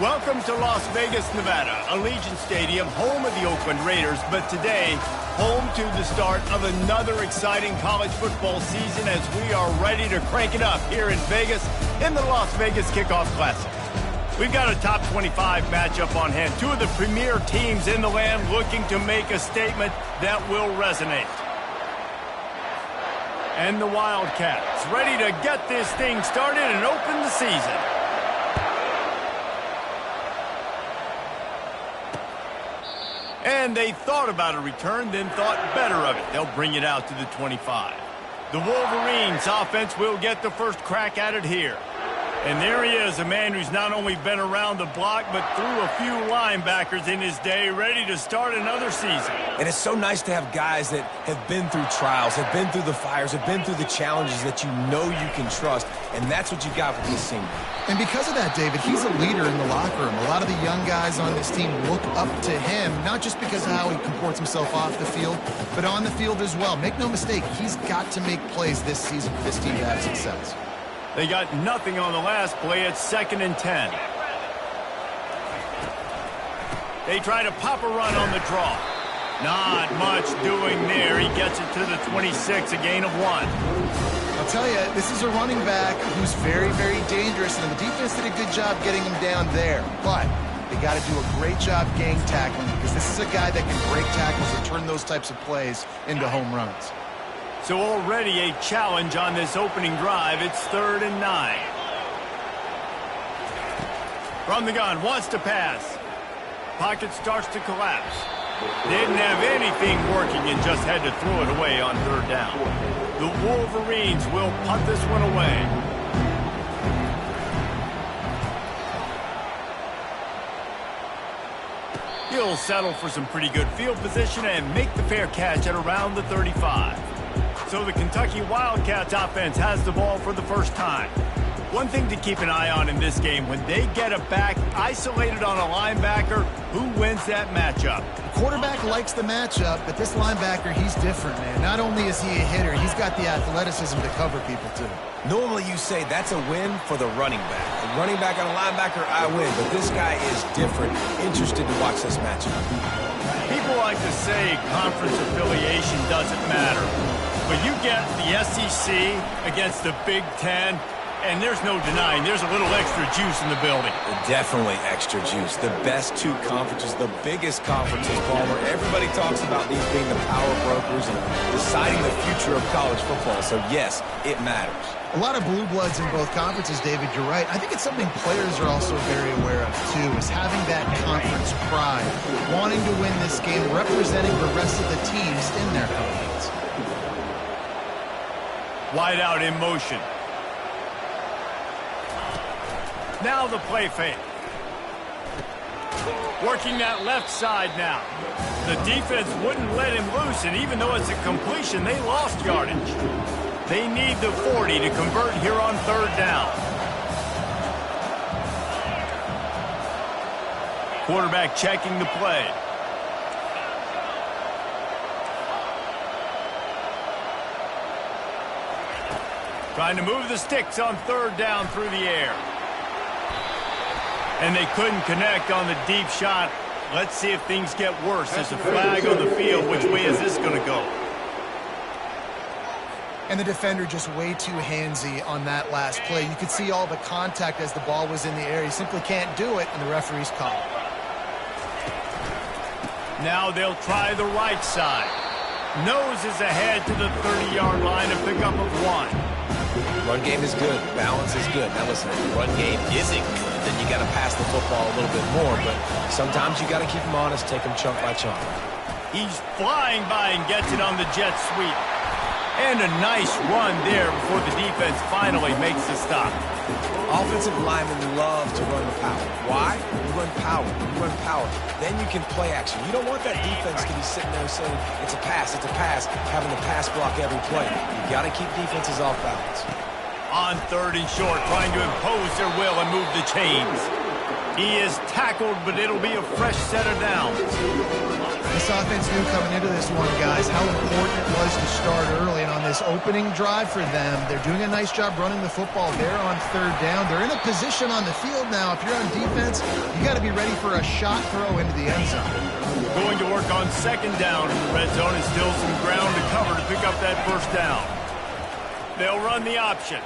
Welcome to Las Vegas, Nevada, Allegiant Stadium, home of the Oakland Raiders, but today, home to the start of another exciting college football season as we are ready to crank it up here in Vegas in the Las Vegas Kickoff Classic. We've got a top 25 matchup on hand, two of the premier teams in the land looking to make a statement that will resonate. And the Wildcats ready to get this thing started and open the season. And they thought about a return, then thought better of it. They'll bring it out to the 25. The Wolverines offense will get the first crack at it here. And there he is, a man who's not only been around the block, but threw a few linebackers in his day, ready to start another season. And it's so nice to have guys that have been through trials, have been through the fires, have been through the challenges that you know you can trust. And that's what you got with this senior. And because of that, David, he's a leader in the locker room. A lot of the young guys on this team look up to him, not just because of how he comports himself off the field, but on the field as well. Make no mistake, he's got to make plays this season for this team to have success. They got nothing on the last play. It's 2nd and 10. They try to pop a run on the draw. Not much doing there. He gets it to the 26, a gain of 1. I'll tell you, this is a running back who's very, very dangerous, and the defense did a good job getting him down there. But they got to do a great job gang tackling because this is a guy that can break tackles and turn those types of plays into home runs. So already a challenge on this opening drive. It's 3rd and 9. From the gun, wants to pass. Pocket starts to collapse. Didn't have anything working and just had to throw it away on 3rd down. The Wolverines will punt this one away. He'll settle for some pretty good field position and make the fair catch at around the 35. So the Kentucky Wildcats offense has the ball for the first time. One thing to keep an eye on in this game, when they get a back isolated on a linebacker, who wins that matchup? The quarterback likes the matchup, but this linebacker, he's different, man. Not only is he a hitter, he's got the athleticism to cover people, too. Normally you say that's a win for the running back. The running back on a linebacker, I win. But this guy is different. Interested to watch this matchup. People like to say conference affiliation doesn't matter. But you get the SEC against the Big Ten, and there's no denying there's a little extra juice in the building. Definitely extra juice. The best two conferences, the biggest conferences, Palmer. Everybody talks about these being the power brokers and deciding the future of college football. So, yes, it matters. A lot of blue bloods in both conferences, David, you're right. I think it's something players are also very aware of, too, is having that conference pride, wanting to win this game, representing the rest of the teams in their conference. Wide out in motion. Now the play fake. Working that left side now. The defense wouldn't let him loose, and even though it's a completion, they lost yardage. They need the 40 to convert here on 3rd down. Quarterback checking the play. Trying to move the sticks on 3rd down through the air. And they couldn't connect on the deep shot. Let's see if things get worse. There's a flag on the field. Which way is this going to go? And the defender just way too handsy on that last play. You could see all the contact as the ball was in the air. He simply can't do it, and the referee's call. Now they'll try the right side. Nose is ahead to the 30-yard line, a pickup of 1. Run game is good. Balance is good. Now listen, if the run game isn't good, then you got to pass the football a little bit more. But sometimes you got to keep them honest, take them chunk by chunk. He's flying by and gets it on the jet sweep. And a nice run there before the defense finally makes the stop. Offensive linemen love to run the power. Why? You run power. You run power. Then you can play action. You don't want that defense to be sitting there saying, it's a pass, having to pass block every play. You got to keep defenses off balance. On 3rd and short, trying to impose their will and move the chains. He is tackled, but it'll be a fresh set of downs. This offense knew coming into this one, guys, how important it was to start early. And on this opening drive for them, they're doing a nice job running the football there on third down. They're in a position on the field now. If you're on defense, you got to be ready for a shot throw into the end zone. Going to work on second down in the red zone, and still some ground to cover to pick up that first down. They'll run the option.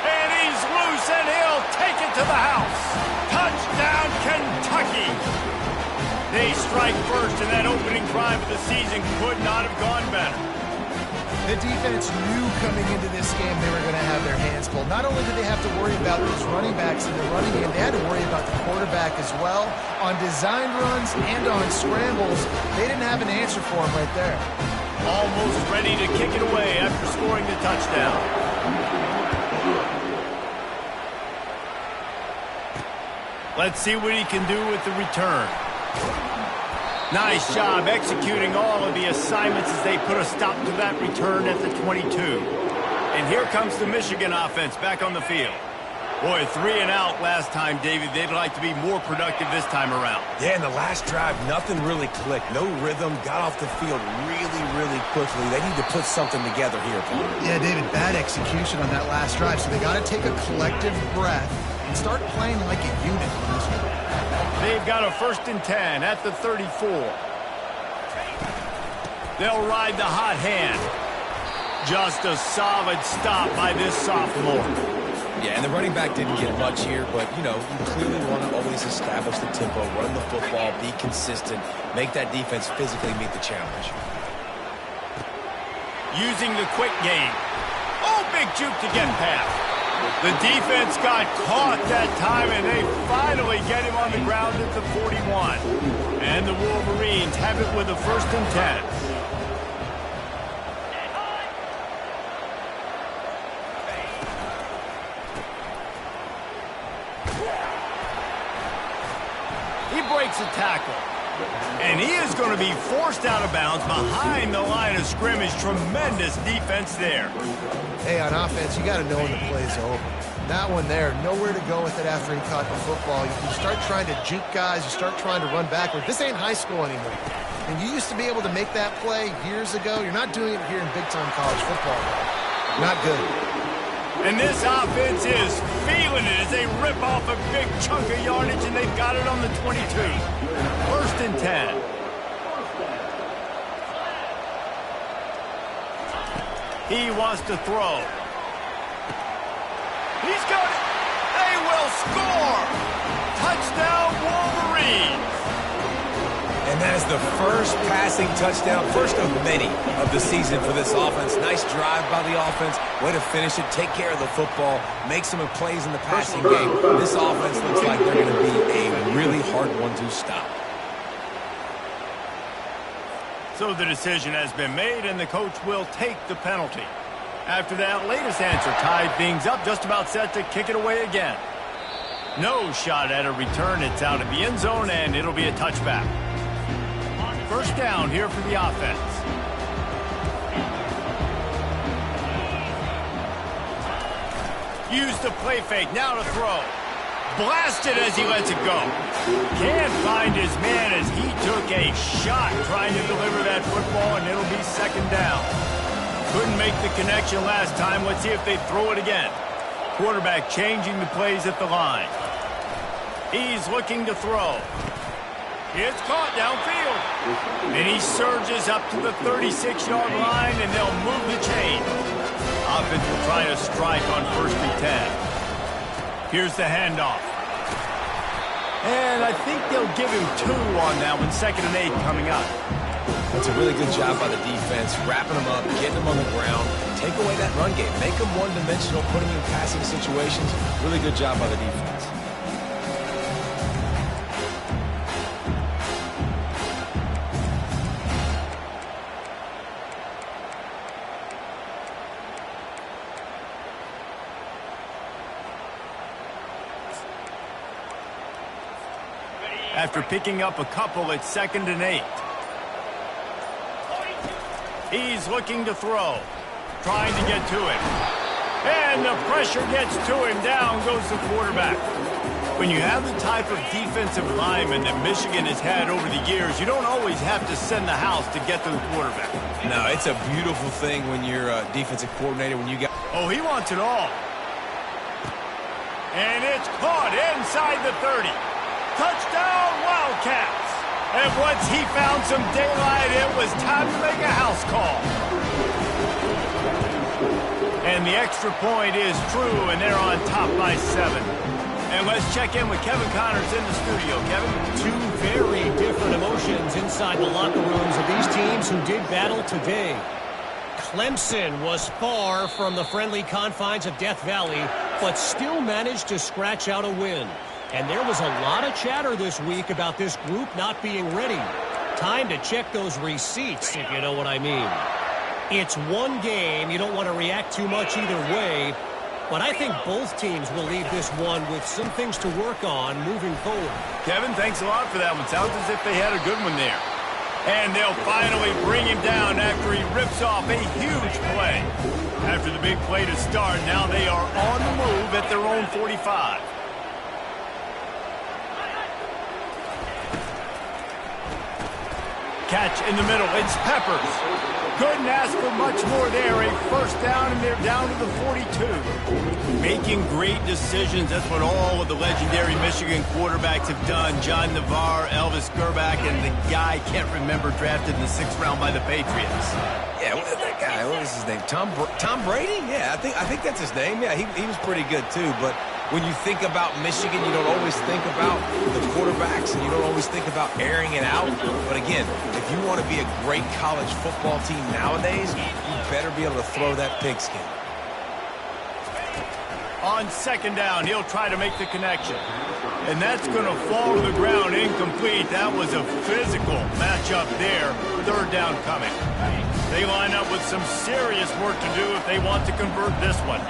And he's loose, and he'll take it to the house. Touchdown, Kentucky! They strike first, and that opening drive of the season could not have gone better. The defense knew coming into this game they were going to have their hands full. Not only did they have to worry about those running backs in the running game, they had to worry about the quarterback as well. On design runs and on scrambles, they didn't have an answer for him right there. Almost ready to kick it away after scoring the touchdown. Let's see what he can do with the return. Nice job executing all of the assignments as they put a stop to that return at the 22. And here comes the Michigan offense back on the field. Boy, 3 and out last time, David. They'd like to be more productive this time around. Yeah, in the last drive, nothing really clicked. No rhythm, got off the field really quickly. They need to put something together here, Paul. Yeah, David, bad execution on that last drive, so they got to take a collective breath and start playing like a unit on this one. They've got a 1st and 10 at the 34. They'll ride the hot hand. Just a solid stop by this sophomore. Yeah, and the running back didn't get much here, but, you know, you clearly want to always establish the tempo, run the football, be consistent, make that defense physically meet the challenge. Using the quick game. Oh, big juke to get past. The defense got caught that time, and they finally get him on the ground at the 41. And the Wolverines have it with a 1st and 10. He breaks a tackle. And he is going to be forced out of bounds behind the line of scrimmage. Tremendous defense there. Hey, on offense, you got to know when the play's over. That one there, nowhere to go with it after he caught the football. You start trying to juke guys. You start trying to run backward. This ain't high school anymore. And you used to be able to make that play years ago. You're not doing it here in big-time college football. Not good. And this offense is feeling it as they rip off a big chunk of yardage, and they've got it on the 22. 1st and 10. He wants to throw. He's got it. They will score. Touchdown, Wolverines. And that is the first passing touchdown, first of many of the season for this offense. Nice drive by the offense. Way to finish it, take care of the football, make some plays in the passing game. This offense looks like they're going to be a really hard one to stop. So the decision has been made, and the coach will take the penalty. After that latest answer tied things up, just about set to kick it away again. No shot at a return. It's out of the end zone, and it'll be a touchback. 1st down here for the offense. Use the play fake. Now to throw. Blasted as he lets it go. Can't find his man as he took a shot trying to deliver that football, and it'll be 2nd down. Couldn't make the connection last time. Let's see if they throw it again. Quarterback changing the plays at the line. He's looking to throw. It's caught downfield. And he surges up to the 36-yard line, and they'll move the chain. Offense will try to strike on 1st and 10. Here's the handoff. And I think they'll give him 2 on that one. 2nd and 8 coming up. That's a really good job by the defense, wrapping them up, getting them on the ground. Take away that run game. Make them one-dimensional, put them in passing situations. Really good job by the defense. After picking up a couple, it's 2nd and 8. He's looking to throw. Trying to get to it. And the pressure gets to him. Down goes the quarterback. When you have the type of defensive lineman that Michigan has had over the years, you don't always have to send the house to get to the quarterback. No, it's a beautiful thing when you're a defensive coordinator, when you got... Oh, he wants it all. And it's caught inside the 30. Touchdown, Wildcats. And once he found some daylight, it was time to make a house call. And the extra point is true, and they're on top by 7. And let's check in with Kevin Connors in the studio. Kevin? Two very different emotions inside the locker rooms of these teams who did battle today. Clemson was far from the friendly confines of Death Valley, but still managed to scratch out a win. And there was a lot of chatter this week about this group not being ready. Time to check those receipts, if you know what I mean. It's one game. You don't want to react too much either way. But I think both teams will leave this one with some things to work on moving forward. Kevin, thanks a lot for that one. Sounds as if they had a good one there. And they'll finally bring him down after he rips off a huge play. After the big play to start, now they are on the move at their own 45. Catch in the middle. It's Peppers. Couldn't ask for much more there. A first down, and they're down to the 42. Making great decisions. That's what all of the legendary Michigan quarterbacks have done. John Navarre, Elvis Gerbach, and the guy I can't remember drafted in the 6th round by the Patriots. Yeah, that guy, what was his name? Tom Brady? Yeah, I think that's his name. Yeah, he was pretty good too, but when you think about Michigan, you don't always think about the quarterbacks, and you don't always think about airing it out. But again, if you want to be a great college football team nowadays, you better be able to throw that pigskin. On 2nd down, he'll try to make the connection. And that's going to fall to the ground incomplete. That was a physical matchup there. 3rd down coming. They line up with some serious work to do if they want to convert this one.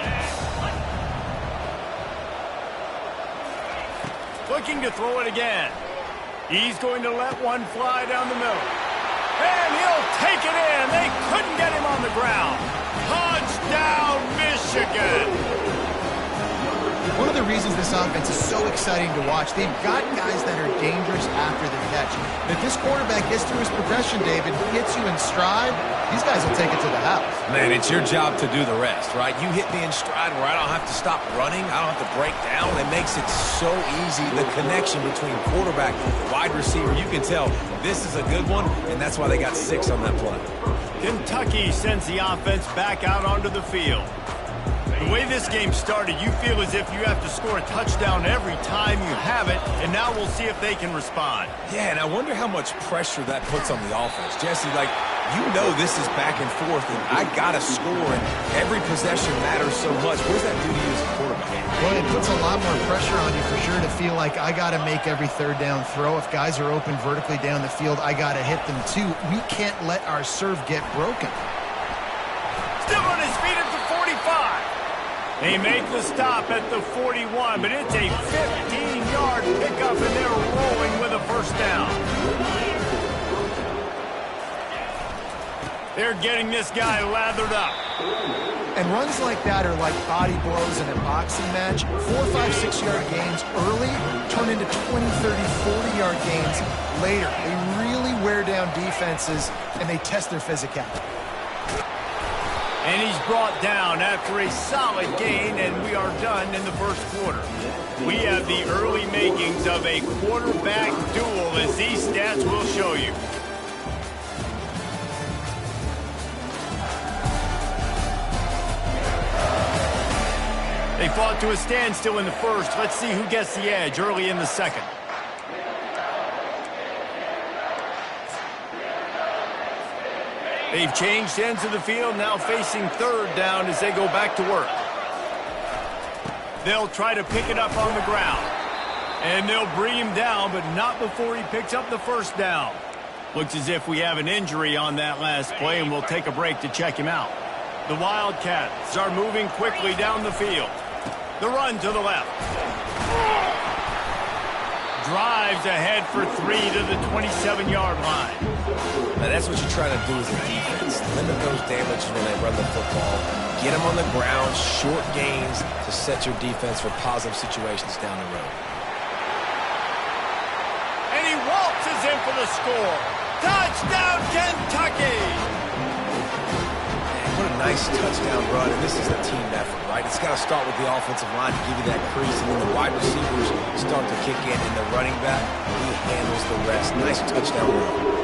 Looking to throw it again. He's going to let one fly down the middle. And he'll take it in. They couldn't get him on the ground. Touchdown, Michigan. One of the reasons this offense is so exciting to watch, they've got guys that are dangerous after the catch. If this quarterback gets through his progression, David, hits you in stride, these guys will take it to the house. Man, it's your job to do the rest, right? You hit me in stride where I don't have to stop running. I don't have to break down. It makes it so easy. The connection between quarterback and wide receiver, you can tell this is a good one, and that's why they got 6 on that play. Kentucky sends the offense back out onto the field. The way this game started, you feel as if you have to score a touchdown every time you have it, and now we'll see if they can respond. Yeah, and I wonder how much pressure that puts on the offense. Jesse, like, you know this is back and forth, and I got to score, and every possession matters so much. What does that do to you as a quarterback? Well, it puts a lot more pressure on you for sure to feel like I got to make every 3rd down throw. If guys are open vertically down the field, I got to hit them too. We can't let our serve get broken. Still on his feet at the 45. They make the stop at the 41, but it's a 15-yard pickup, and they're rolling with a 1st down. They're getting this guy lathered up. And runs like that are like body blows in a boxing match. 4, 5, 6-yard gains early turn into 20, 30, 40-yard gains later. They really wear down defenses, and they test their physicality. And he's brought down after a solid gain, and we are done in the 1st quarter. We have the early makings of a quarterback duel, as these stats will show you. They fought to a standstill in the 1st. Let's see who gets the edge early in the 2nd. They've changed ends of the field, now facing 3rd down as they go back to work. They'll try to pick it up on the ground. And they'll bring him down, but not before he picks up the 1st down. Looks as if we have an injury on that last play, and we'll take a break to check him out. The Wildcats are moving quickly down the field. The run to the left. Drives ahead for 3 to the 27-yard line. Now, that's what you try to do as a defense. Limit those damages when they run the football. Get them on the ground, short gains to set your defense for positive situations down the road. in for the score. Touchdown, Kentucky! What a nice touchdown run, and this is a team effort, right? It's got to start with the offensive line to give you that crease, and then the wide receivers start to kick in, and the running back, he handles the rest. Nice touchdown run.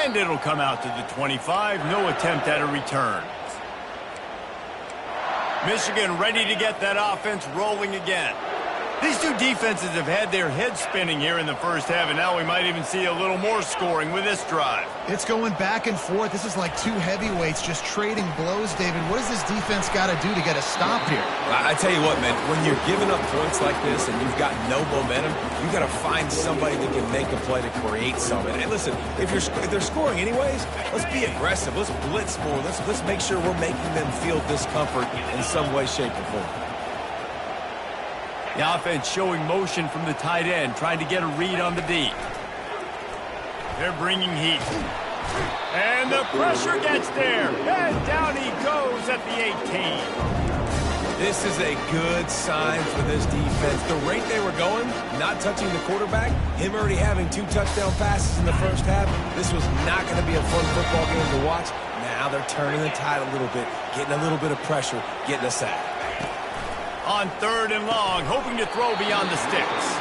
And it'll come out to the 25. No attempt at a return. Michigan ready to get that offense rolling again. These two defenses have had their heads spinning here in the first half, and now we might even see a little more scoring with this drive. It's going back and forth. This is like two heavyweights just trading blows, David. What does this defense got to do to get a stop here? I tell you what, man, when you're giving up points like this and you've got no momentum, you got to find somebody that can make a play to create something. And listen, if they're scoring anyways, let's be aggressive. Let's blitz more. Let's make sure we're making them feel discomfort in some way, shape, or form. The offense showing motion from the tight end, trying to get a read on the D. They're bringing heat. And the pressure gets there. And down he goes at the 18. This is a good sign for this defense. The rate they were going, not touching the quarterback, him already having 2 touchdown passes in the first half, this was not going to be a fun football game to watch. Now they're turning the tide a little bit, getting a little bit of pressure, getting a sack. On 3rd and long, hoping to throw beyond the sticks.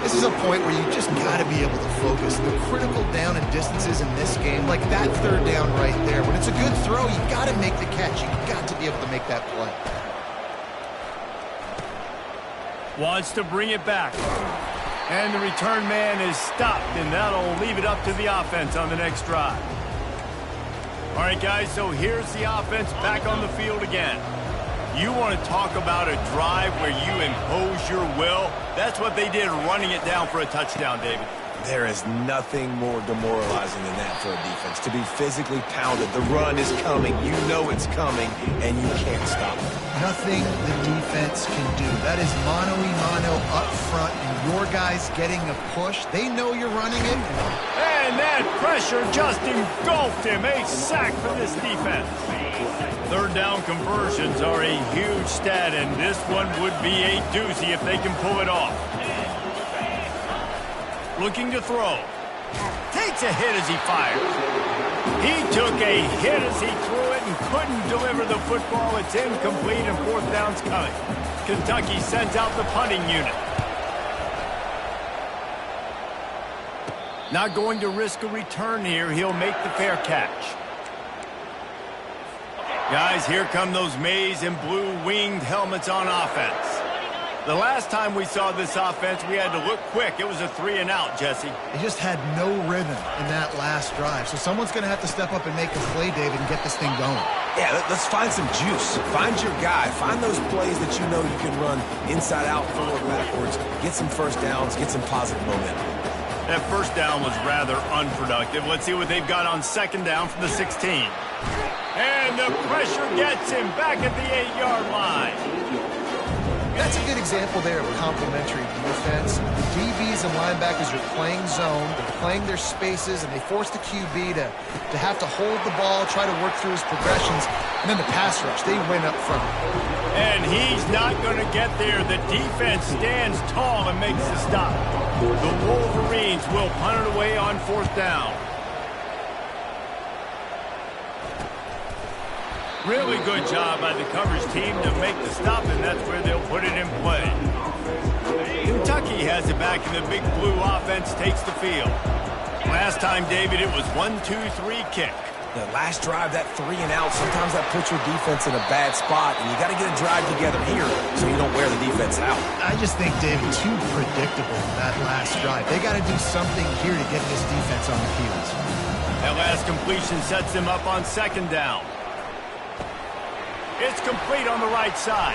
This is a point where you just got to be able to focus. The critical down and distances in this game, like that 3rd down right there. When it's a good throw, you got to make the catch. You got to be able to make that play. Wants to bring it back. And the return man is stopped, and that'll leave it up to the offense on the next drive. All right, guys, so here's the offense back on the field again. You want to talk about a drive where you impose your will? That's what they did, running it down for a touchdown, David. There is nothing more demoralizing than that for a defense. To be physically pounded. The run is coming. You know it's coming, and you can't stop it. Nothing the defense can do. That is mano-a-mano up front, and your guys getting a push. They know you're running it. And that pressure just engulfed him. A sack for this defense. 3rd down conversions are a huge stat, and this one would be a doozy if they can pull it off. Looking to throw. Takes a hit as he fires. He took a hit as he threw it and couldn't deliver the football. It's incomplete, and 4th down's coming. Kentucky sends out the punting unit. Not going to risk a return here. He'll make the fair catch. Guys, here come those maize and blue winged helmets on offense. The last time we saw this offense, we had to look quick. It was a 3-and-out, Jesse. They just had no rhythm in that last drive. So someone's going to have to step up and make a play, David, and get this thing going. Yeah, let's find some juice. Find your guy. Find those plays that you know you can run inside out, forward, backwards. Get some first downs. Get some positive momentum. That first down was rather unproductive. Let's see what they've got on 2nd down from the 16. And the pressure gets him back at the 8-yard line. That's a good example there of complementary defense. The DBs and linebackers are playing zone, they're playing their spaces, and they force the QB to have to hold the ball, try to work through his progressions, and then the pass rush, they win up front. And he's not going to get there. The defense stands tall and makes the stop. The Wolverines will punt it away on 4th down. Really good job by the coverage team to make the stop, and that's where they'll put it in play. Kentucky has it back, and the big blue offense takes the field. Last time, David, it was 1-2-3 kick. The last drive, that 3-and-out, sometimes that puts your defense in a bad spot, and you got to get a drive together here so you don't wear the defense out. I just think, David, too predictable, that last drive. They got to do something here to get this defense on the heels. That last completion sets them up on 2nd down. It's complete on the right side.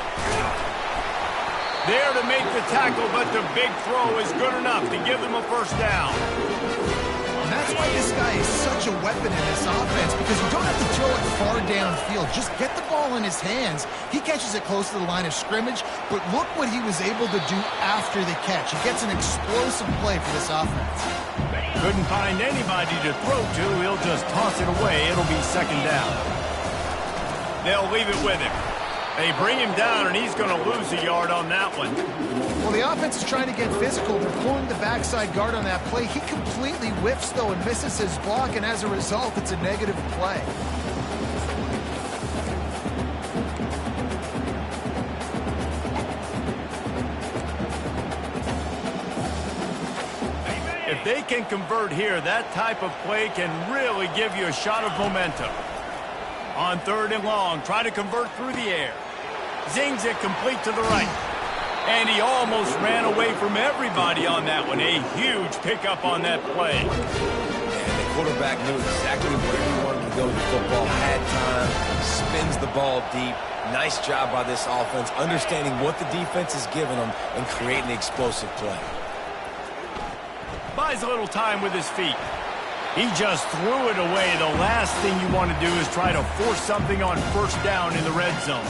There to make the tackle, but the big throw is good enough to give them a 1st down. And that's why this guy is such a weapon in this offense, because you don't have to throw it far downfield. Just get the ball in his hands. He catches it close to the line of scrimmage, but look what he was able to do after the catch. He gets an explosive play for this offense. Couldn't find anybody to throw to. He'll just toss it away. It'll be 2nd down. They'll leave it with him. They bring him down, and he's going to lose a yard on that one. Well, the offense is trying to get physical. They're pulling the backside guard on that play. He completely whiffs, though, and misses his block, and as a result, it's a negative play. If they can convert here, that type of play can really give you a shot of momentum. On 3rd and long, try to convert through the air. Zings it complete to the right. And he almost ran away from everybody on that one. A huge pickup on that play. And the quarterback knew exactly where he wanted to go with the football. Had time, spins the ball deep. Nice job by this offense, understanding what the defense is giving them and creating the explosive play. Buys a little time with his feet. He just threw it away. The last thing you want to do is try to force something on 1st down in the red zone.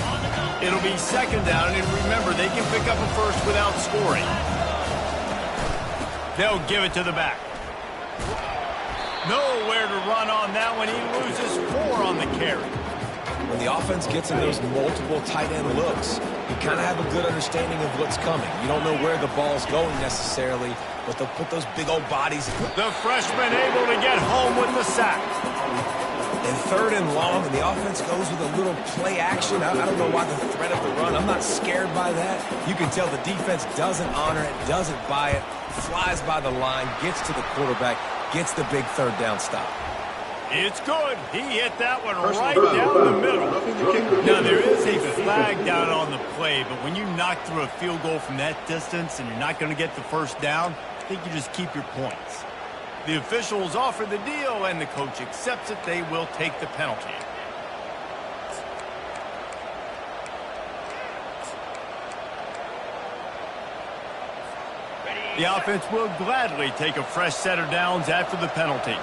It'll be 2nd down, and remember, they can pick up a first without scoring. They'll give it to the back. Nowhere to run on that one. He loses 4 on the carry. When the offense gets in those multiple tight end looks, you kind of have a good understanding of what's coming. You don't know where the ball's going necessarily, but they'll put those big old bodies. The freshman able to get home with the sack. And 3rd and long, and the offense goes with a little play action. I don't know why the threat of the run. I'm not scared by that. You can tell the defense doesn't honor it, doesn't buy it, flies by the line, gets to the quarterback, gets the big 3rd down stop. It's good. He hit that one right down the middle. Now, there is a flag down on the play, but when you knock through a field goal from that distance and you're not going to get the 1st down, I think you just keep your points. The officials offer the deal, and the coach accepts it. They will take the penalty. The offense will gladly take a fresh set of downs after the penalty.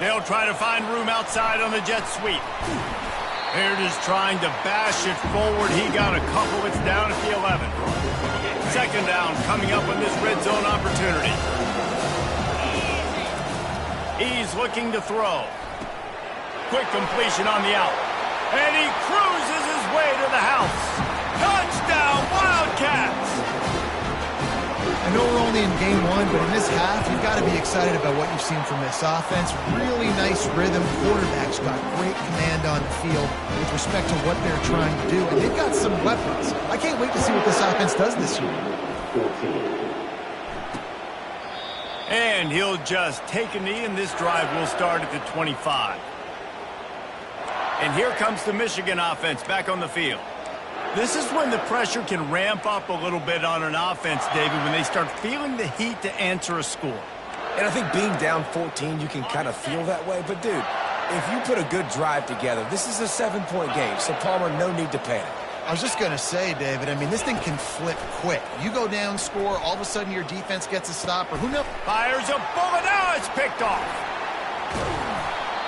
They'll try to find room outside on the jet sweep. They're just trying to bash it forward. He got a couple. It's down at the 11. 2nd down coming up with this red zone opportunity. He's looking to throw. Quick completion on the out. And he cruises his way to the house. Touchdown, Wildcats! I know we're only in game 1, but in this half, you've got to be excited about what you've seen from this offense. Really nice rhythm. Quarterback's got great command on the field with respect to what they're trying to do. And they've got some weapons. I can't wait to see what this offense does this year. And he'll just take a knee, and this drive will start at the 25. And here comes the Michigan offense back on the field. This is when the pressure can ramp up a little bit on an offense, David, when they start feeling the heat to answer a score. And I think being down 14, you can kind of feel that way. But, dude, if you put a good drive together, this is a 7-point game. So, Palmer, no need to panic. I was just going to say, David, I mean, this thing can flip quick. You go down, score, all of a sudden your defense gets a stop, or who knows? Fires a bullet. Now it's picked off.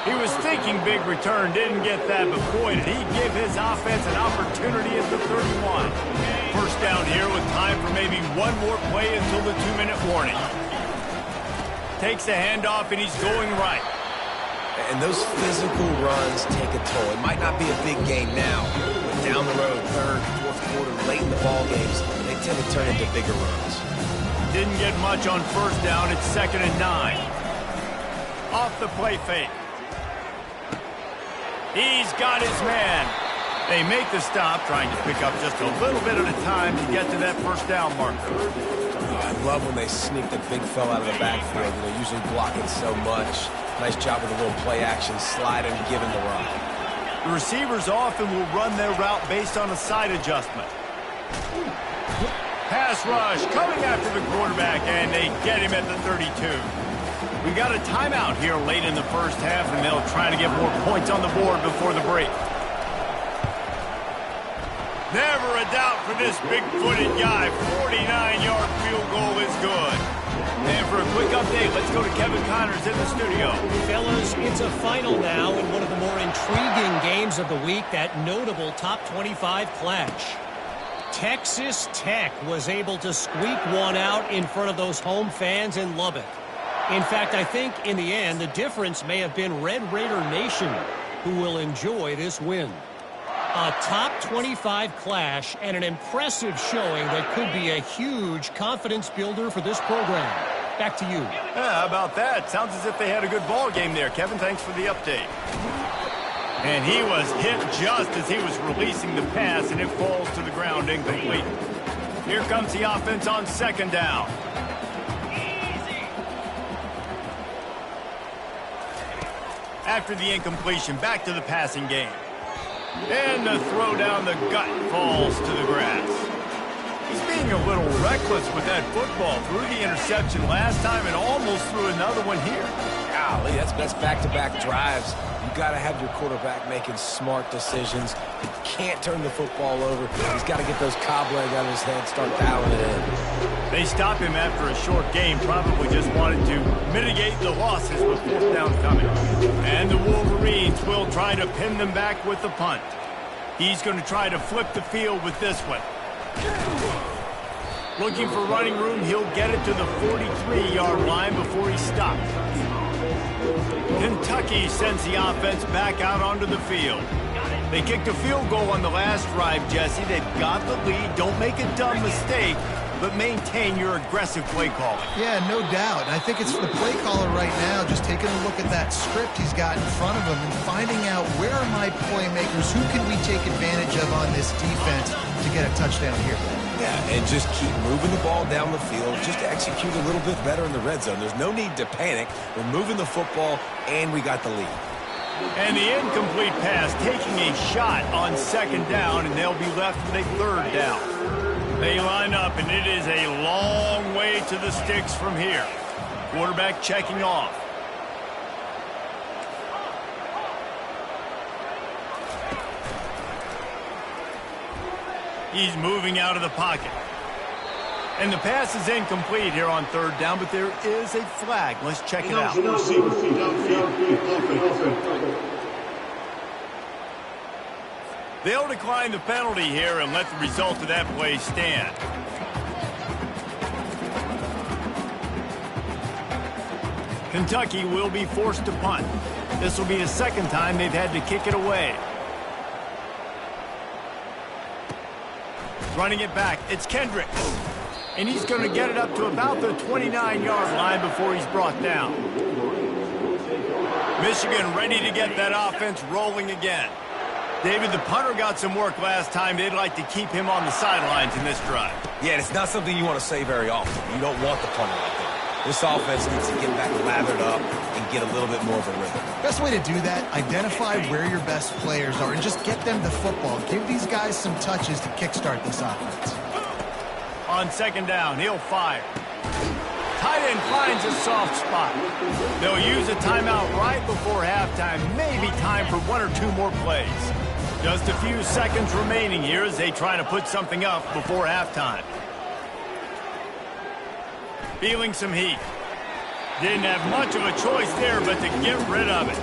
He was thinking big return, didn't get that, but boy, did he give his offense an opportunity at the 31. 1st down here with time for maybe one more play until the 2-minute warning. Takes a handoff, and he's going right. And those physical runs take a toll. It might not be a big game now, but down the road, 3rd, 4th quarter, late in the ball games, they tend to turn into bigger runs. Didn't get much on 1st down. It's 2nd and 9. Off the play fake. He's got his man. They make the stop, trying to pick up just a little bit at a time to get to that 1st down marker. I love when they sneak the big fella out of the backfield. They're usually blocking so much. Nice job with a little play action, slide and give him the run. The receivers often will run their route based on a side adjustment. Pass rush coming after the quarterback, and they get him at the 32. We got a timeout here late in the 1st half, and they'll try to get more points on the board before the break. Never a doubt for this big-footed guy. 49-yard field goal is good. And for a quick update, let's go to Kevin Connors in the studio. Fellas, it's a final now in one of the more intriguing games of the week, that notable top 25 clash. Texas Tech was able to squeak one out in front of those home fans in Lubbock. In fact, I think in the end, the difference may have been Red Raider Nation. who will enjoy this win. A top 25 clash and an impressive showing that could be a huge confidence builder for this program. Back to you. Yeah, how about that? Sounds as if they had a good ball game there. Kevin, thanks for the update. And he was hit just as he was releasing the pass, and it falls to the ground incomplete. Here comes the offense on second down. After the incompletion, back to the passing game. And the throw down the gut falls to the grass. He's being a little reckless with that football. Threw the interception last time and almost threw another one here. Golly, that's back-to-back drives. You got to have your quarterback making smart decisions. He can't turn the football over. He's got to get those cobwebs out of his head, start dialing it in. They stop him after a short game. Probably just wanted to mitigate the losses with fourth down coming. And the Wolverines will try to pin them back with the punt. He's going to try to flip the field with this one. Looking for running room, he'll get it to the 43-yard line before he stops. Kentucky sends the offense back out onto the field. They kicked a field goal on the last drive, Jesse. They've got the lead. Don't make a dumb mistake, but maintain your aggressive play calling. Yeah, no doubt. And I think it's the play caller right now just taking a look at that script he's got in front of him and finding out where are my playmakers, who can we take advantage of on this defense to get a touchdown here. Yeah, and just keep moving the ball down the field. Just execute a little bit better in the red zone. There's no need to panic. We're moving the football, and we got the lead. And the incomplete pass taking a shot on second down, and they'll be left with a third down. They line up, and it is a long way to the sticks from here. Quarterback checking off. He's moving out of the pocket. And the pass is incomplete here on third down, but there is a flag. Let's check it out. They'll decline the penalty here and let the result of that play stand. Kentucky will be forced to punt. This will be the second time they've had to kick it away. Running it back, it's Kendricks. And he's going to get it up to about the 29-yard line before he's brought down. Michigan ready to get that offense rolling again. David, the punter got some work last time. They'd like to keep him on the sidelines in this drive. Yeah, it's not something you want to say very often. You don't want the punter out there. This offense needs to get back lathered up and get a little bit more of a rhythm. Best way to do that, identify where your best players are and just get them the football. Give these guys some touches to kickstart this offense. On second down, he'll fire. Tight end finds a soft spot. They'll use a timeout right before halftime. Maybe time for one or two more plays. Just a few seconds remaining here as they try to put something up before halftime. Feeling some heat. Didn't have much of a choice there but to get rid of it.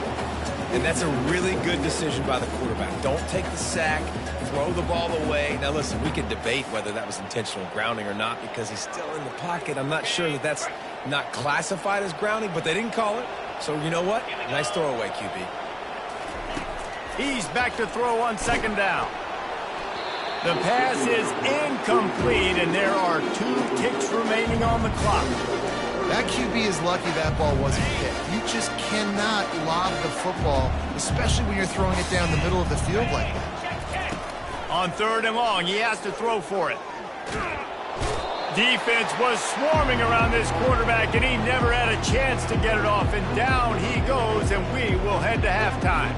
And that's a really good decision by the quarterback. Don't take the sack, throw the ball away. Now listen, we can debate whether that was intentional grounding or not because he's still in the pocket. I'm not sure that that's not classified as grounding, but they didn't call it. So you know what? Nice throwaway, QB. He's back to throw on second down. The pass is incomplete, and there are 2 ticks remaining on the clock. That QB is lucky that ball wasn't hit. You just cannot lob the football, especially when you're throwing it down the middle of the field like that. On third and long, he has to throw for it. Defense was swarming around this quarterback, and he never had a chance to get it off. And down he goes, and we will head to halftime.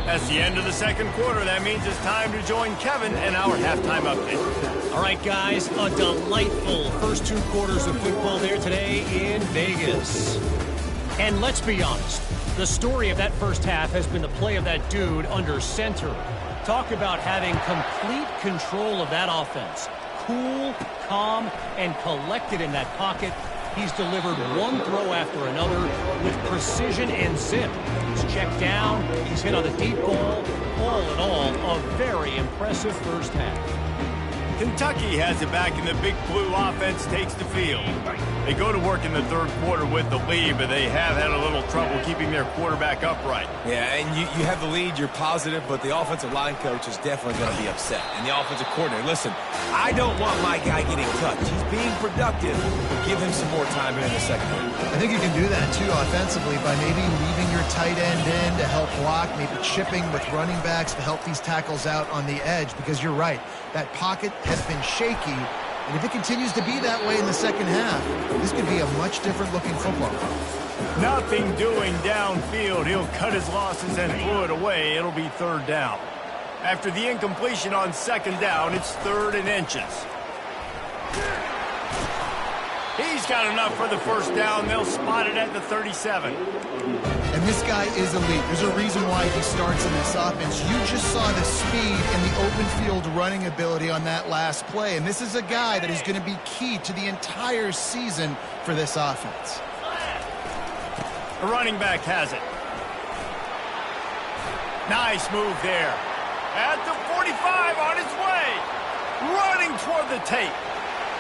That's the end of the second quarter. That means it's time to join Kevin and our halftime update. All right, guys, a delightful first 2 quarters of football there today in Vegas. And let's be honest, the story of that first half has been the play of that dude under center. Talk about having complete control of that offense. Cool, calm, and collected in that pocket. He's delivered one throw after another with precision and zip. He's checked down. He's hit on the deep ball. All in all, a very impressive first half. Kentucky has it back, and the Big Blue offense takes the field. They go to work in the third quarter with the lead, but they have had a little trouble keeping their quarterback upright. Yeah, and you have the lead, you're positive, but the offensive line coach is definitely going to be upset. And the offensive coordinator, listen, I don't want my guy getting touched. He's being productive, but give him some more time here in the second half. I think you can do that, too, offensively, by maybe leaving your tight end in to help block, maybe chipping with running backs to help these tackles out on the edge, because you're right. That pocket has been shaky, and if it continues to be that way in the second half, this could be a much different-looking football. Nothing doing downfield. He'll cut his losses and throw it away. It'll be third down. After the incompletion on second down, it's 3rd and inches. He's got enough for the first down. They'll spot it at the 37. And this guy is elite. There's a reason why he starts in this offense. You just saw the speed and the open field running ability on that last play. And this is a guy that is going to be key to the entire season for this offense. The running back has it. Nice move there. At the 45 on his way. Running toward the tape.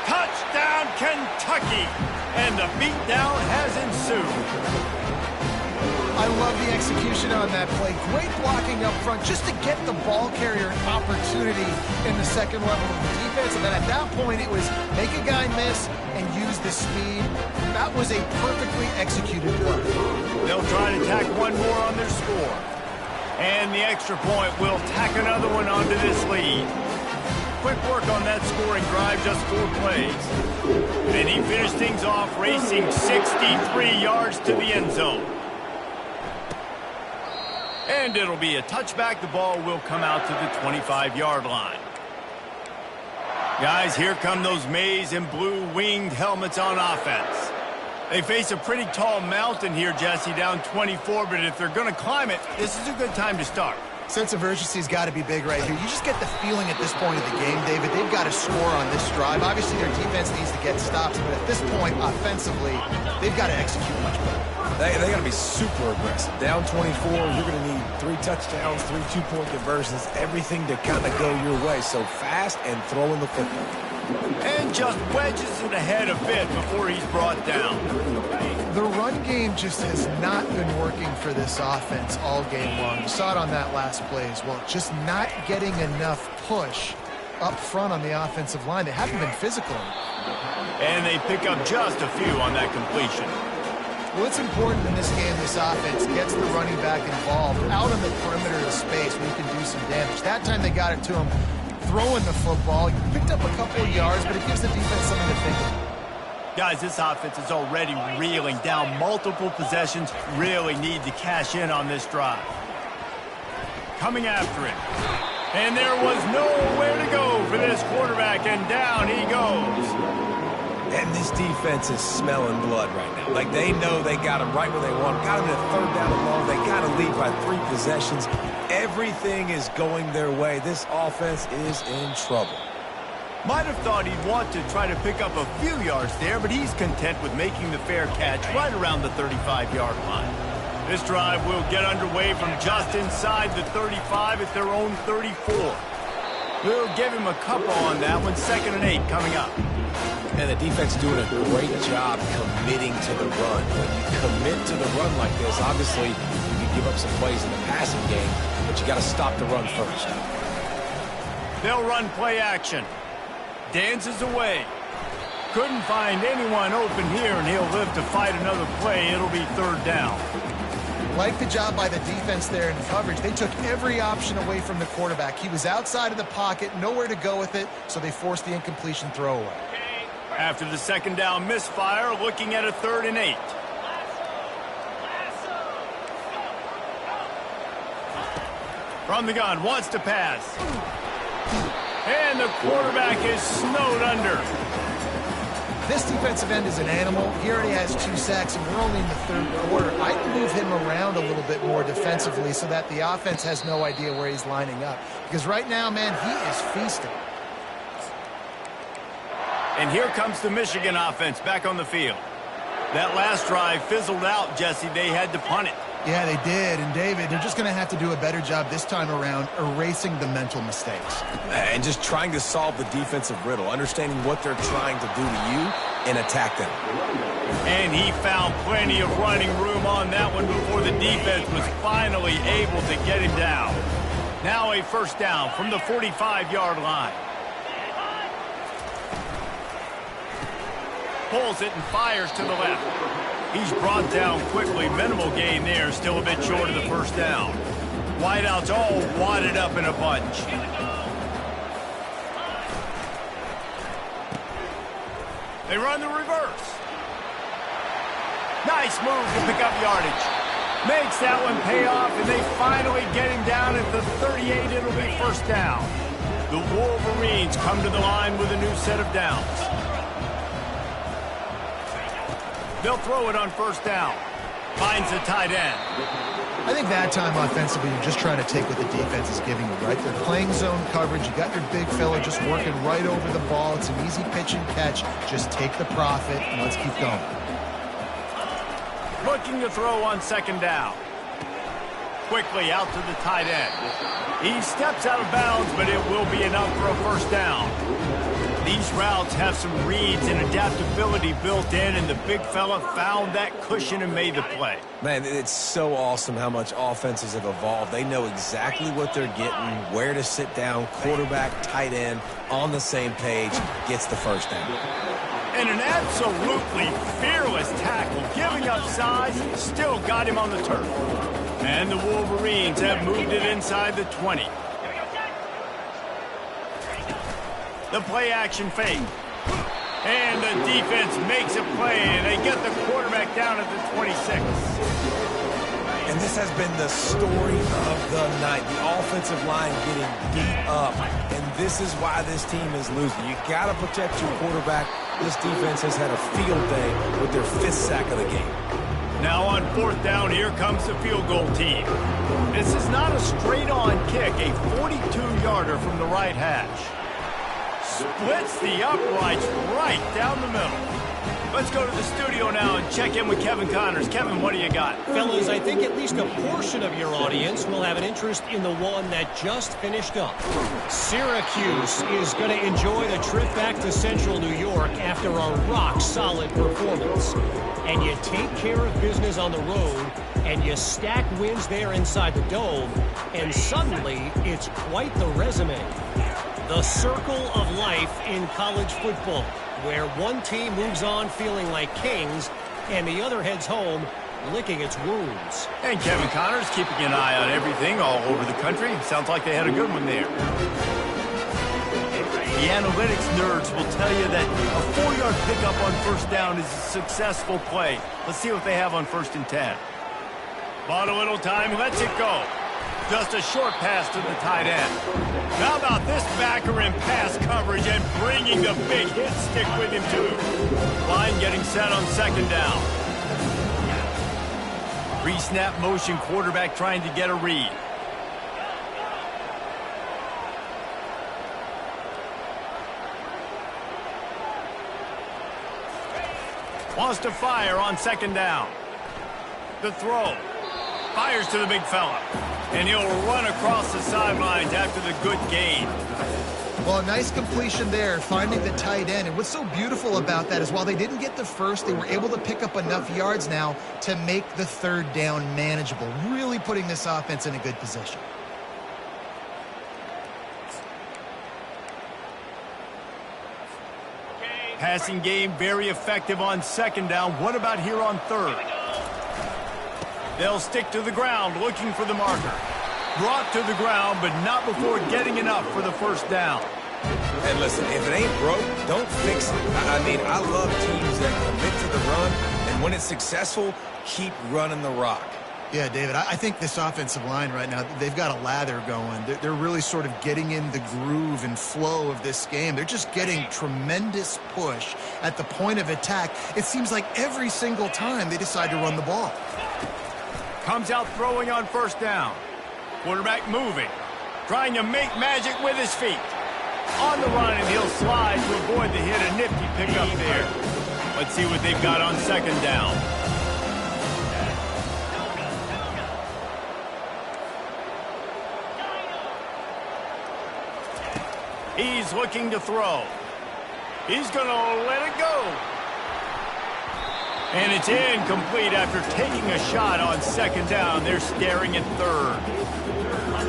Touchdown, Kentucky. And the beatdown has ensued. I love the execution on that play. Great blocking up front just to get the ball carrier an opportunity in the second level of the defense. And then at that point, it was make a guy miss and use the speed. That was a perfectly executed play. They'll try to tack one more on their score. And the extra point will tack another one onto this lead. Quick work on that scoring drive, just 4 plays. And he finished things off racing 63 yards to the end zone. And it'll be a touchback. The ball will come out to the 25-yard line. Guys, here come those maize and blue winged helmets on offense. They face a pretty tall mountain here, Jesse, down 24, but if they're going to climb it, this is a good time to start. Sense of urgency's got to be big right here. You just get the feeling at this point of the game, David, they've got to score on this drive. Obviously, their defense needs to get stops, but at this point, offensively, they've got to execute much better. They got to be super aggressive. Down 24, you're going to need 3 touchdowns, 3 two-point conversions, everything to kind of go your way. So fast and throwing the football. And just wedges it ahead a bit before he's brought down. The run game just has not been working for this offense all game long. You saw it on that last play as well. Just not getting enough push up front on the offensive line. They haven't been physical. And they pick up just a few on that completion. Well, it's important in this game, this offense gets the running back involved out on the perimeter of space where you can do some damage. That time they got it to him throwing the football. He picked up a couple of yards, but it gives the defense something to think about. Guys, this offense is already reeling down multiple possessions. Really need to cash in on this drive. Coming after it. And there was nowhere to go for this quarterback, and down he goes. And this defense is smelling blood right now. Like, they know they got him right where they want him. Got him in a 3rd down and long. They got to lead by 3 possessions. Everything is going their way. This offense is in trouble. Might have thought he'd want to try to pick up a few yards there, but he's content with making the fair catch right around the 35-yard line. This drive will get underway from just inside the 35 at their own 34. We'll give him a couple on that one. 2nd and 8 coming up. And the defense doing a great job committing to the run. When you commit to the run like this, obviously you can give up some plays in the passing game, but you got to stop the run first. They'll run play action. Dances away. Couldn't find anyone open here, and he'll live to fight another play. It'll be 3rd down. Like the job by the defense there in coverage. They took every option away from the quarterback. He was outside of the pocket, nowhere to go with it, so they forced the incompletion throwaway. After the 2nd down misfire, looking at a 3rd and 8. From the gun, wants to pass. And the quarterback is snowed under. This defensive end is an animal. He already has 2 sacks, and we're only in the 3rd quarter. I'd move him around a little bit more defensively so that the offense has no idea where he's lining up. Because right now, man, he is feasting. And here comes the Michigan offense back on the field. That last drive fizzled out, Jesse. They had to punt it. Yeah, they did. And, David, they're just going to have to do a better job this time around erasing the mental mistakes. And just trying to solve the defensive riddle, understanding what they're trying to do to you and attack them. And he found plenty of running room on that one before the defense was finally able to get him down. Now a first down from the 45-yard line. Pulls it and fires to the left. He's brought down quickly. Minimal gain there. Still a bit short of the first down. Wideouts all wadded up in a bunch. They run the reverse. Nice move to pick up yardage. Makes that one pay off, and they finally get him down at the 38. It'll be first down. The Wolverines come to the line with a new set of downs. They'll throw it on first down. Finds the tight end. I think that time offensively, you're just trying to take what the defense is giving you, right? They're playing zone coverage. You got your big fella just working right over the ball. It's an easy pitch and catch. Just take the profit, and let's keep going. Looking to throw on second down. Quickly out to the tight end. He steps out of bounds, but it will be enough for a first down. These routes have some reads and adaptability built in, and the big fella found that cushion and made the play. Man, it's so awesome how much offenses have evolved. They know exactly what they're getting, where to sit down, quarterback, tight end, on the same page, gets the first down. And an absolutely fearless tackle, giving up size, still got him on the turf. And the Wolverines have moved it inside the 20. The play-action fake. And the defense makes a play, and they get the quarterback down at the 26. And this has been the story of the night. The offensive line getting beat up. And this is why this team is losing. You got to protect your quarterback. This defense has had a field day with their 5th sack of the game. Now on fourth down, here comes the field goal team. This is not a straight-on kick, a 42-yarder from the right hash. Splits the uprights right down the middle. Let's go to the studio now and check in with Kevin Connors. Kevin, what do you got? Fellas, I think at least a portion of your audience will have an interest in the one that just finished up. Syracuse is going to enjoy the trip back to Central New York after a rock-solid performance. And you take care of business on the road, and you stack wins there inside the Dome, and suddenly it's quite the resume. The circle of life in college football, where one team moves on feeling like kings, and the other heads home licking its wounds. And Kevin Connors keeping an eye on everything all over the country. Sounds like they had a good one there. The analytics nerds will tell you that a 4-yard pickup on first down is a successful play. Let's see what they have on 1st and 10. Bought a little time, lets it go. Just a short pass to the tight end. How about this backer in pass coverage and bringing the big hit stick with him too. Line getting set on second down. Pre-snap motion, quarterback trying to get a read. Wants to fire on second down. The throw. Fires to the big fella. And he'll run across the sidelines after the good gain. Well, a nice completion there, finding the tight end. And what's so beautiful about that is while they didn't get the first, they were able to pick up enough yards now to make the 3rd down manageable, really putting this offense in a good position. Passing game very effective on second down. What about here on 3rd? They'll stick to the ground looking for the marker. Brought to the ground, but not before getting enough for the first down. And listen, if it ain't broke, don't fix it. I mean, I love teams that commit to the run, and when it's successful, keep running the rock. Yeah, David, I think this offensive line right now, they've got a lather going. They're really sort of getting in the groove and flow of this game. They're just getting tremendous push at the point of attack. It seems like every single time they decide to run the ball. Comes out throwing on first down. Quarterback moving. Trying to make magic with his feet. On the run, and he'll slide to avoid the hit. A nifty pickup there. Let's see what they've got on second down. He's looking to throw. He's going to let it go. And it's incomplete after taking a shot on second down. They're staring at third.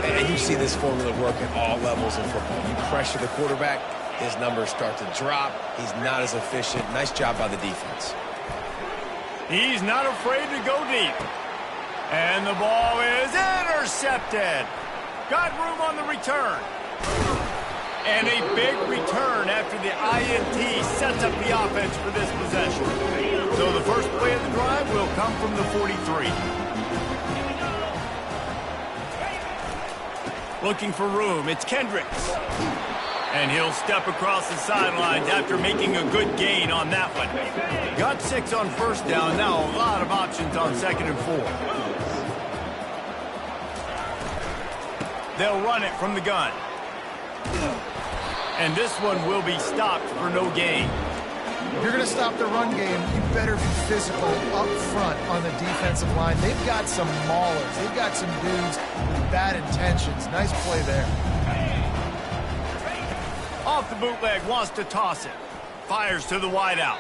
And you see this formula work at all levels of football. You pressure the quarterback, his numbers start to drop. He's not as efficient. Nice job by the defense. He's not afraid to go deep. And the ball is intercepted. Got room on the return. And a big return after the INT sets up the offense for this possession. So the first play of the drive will come from the 43. Looking for room, it's Kendricks. And he'll step across the sidelines after making a good gain on that one. Got 6 on first down, now a lot of options on 2nd and 4. They'll run it from the gun. And this one will be stopped for no gain. If you're going to stop the run game, you better be physical up front on the defensive line. They've got some maulers. They've got some dudes with bad intentions. Nice play there. Off the bootleg, wants to toss it. Fires to the wideout.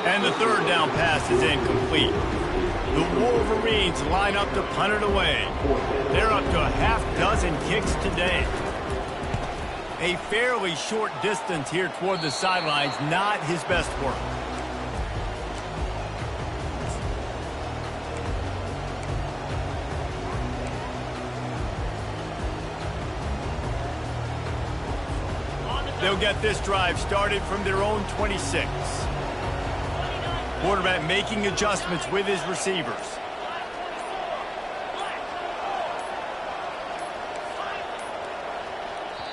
And the third down pass is incomplete. The Wolverines line up to punt it away. They're up to a half-dozen kicks today. A fairly short distance here toward the sidelines, not his best work. They'll get this drive started from their own 26. Quarterback making adjustments with his receivers.